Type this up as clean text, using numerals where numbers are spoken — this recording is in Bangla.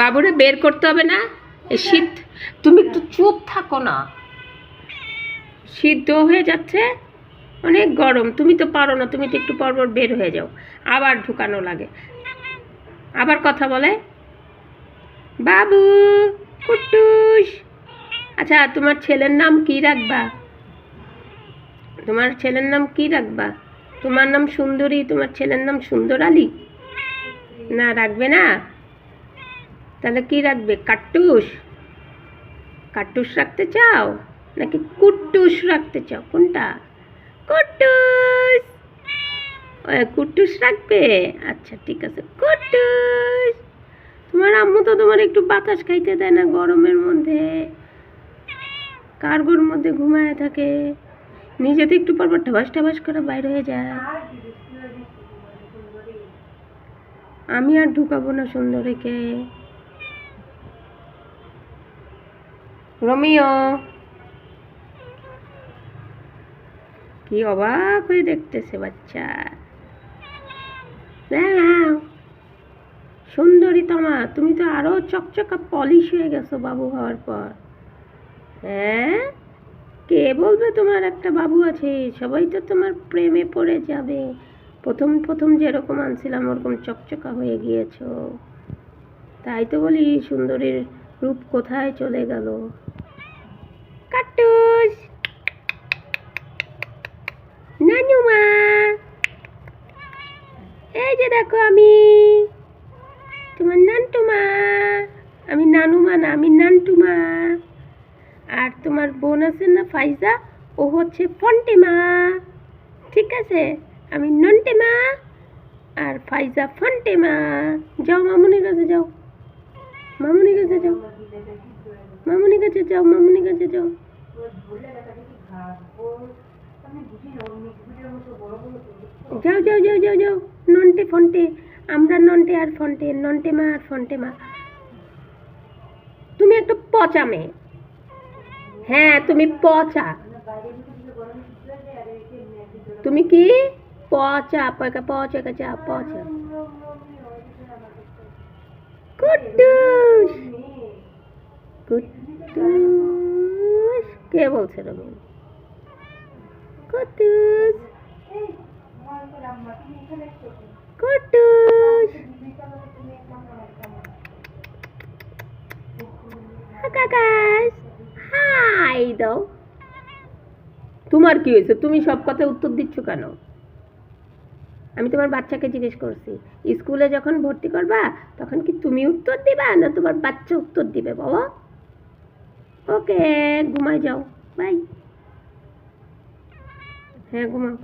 বাবুরে বের করতে হবে না? এই শীত, তুমি একটু চুপ থাকো না। শীত হয়ে যাচ্ছে, অনেক গরম, তুমি তো পারো না, তুমি তো একটু পর পর বের হয়ে যাও, আবার ঢুকানো লাগে, আবার কথা বলে বাবু কুট্টুস। আচ্ছা, তোমার ছেলের নাম কি রাখবা? তোমার ছেলের নাম কি রাখবা? তোমার নাম সুন্দরী, তোমার ছেলের নাম সুন্দর আলী? না, রাখবে না? তাহলে কি রাখবে? কাট্টুস? কাট্টুস রাখতে চাও নাকি কুট্টুস রাখতে চাও? কোনটা? কুট্টুস। কুট্টুস রাখবে? আচ্ছা ঠিক আছে, কুট্টুস। তোমার আম্মু তো তোমার একটু বাতাস খাইতে দেয় না গরমের মধ্যে, কার্গোর মধ্যে ঘুমায় থাকে, নিজে তো একটু পরপর ঠাবাস ঠাবাস করে বাইর হয়ে যায়। আমি আর ঢুকাবো না সুন্দরীকে। রোমিও কি অবাক হয়ে দেখতেছে বাচ্চা। সুন্দরী তোমা, তুমি তো আরো চকচকা পলিশ হয়ে গেছো বাবু হওয়ার পর। হ্যাঁ, কে বলবে তোমার একটা বাবু আছে? সবাই তো তোমার প্রেমে পড়ে যাবে। প্রথম প্রথম যেরকম আনছিলাম ওরকম চকচকা হয়ে গিয়েছো। তাই তো বলি সুন্দরীর রূপ কোথায় চলে গেল। কাট্টুস, নানুমা, এই যে দেখো আমি তোমার নান্টুমা। আমি নানুমা না, আমি নান্টুমা। আর তোমার বোন আছে না ফাইজা, ও হচ্ছে ফন্টেমা। ঠিক আছে, আমি নন্টেমা আর ফাইজা ফন্টেমা। যাও মামুনির কাছে যাও, মামুনির কাছে যাও, মামুনির কাছে যাও, মামুনির কাছে যাও। যাও যাও যাও যাও যাও, নন্টে ফন্টে, আমরা নন্টে আর ফন্টে, নন্টে মা আর ফন্টে মা। তুমি একটা পচা মেয়ে। হ্যাঁ, তুমি পচা। তুমি কি পচা? পচা পচা পচা পচা। কুট্টুস, কুট্টুস কে বলছে রবি? কুট্টুস, কুট্টুস, কাকাস, হাই দাও। তোমার কি হয়েছে? তুমি সব কথায় উত্তর দিচ্ছ কেন? আমি তোমার বাচ্চাকে জিজ্ঞেস করছি, স্কুলে যখন ভর্তি করবা তখন কি তুমি উত্তর দিবা না তোমার বাচ্চা উত্তর দিবে বাবা? ওকে, ঘুমাই যাও, বাই। হ্যাঁ ঘুমাও।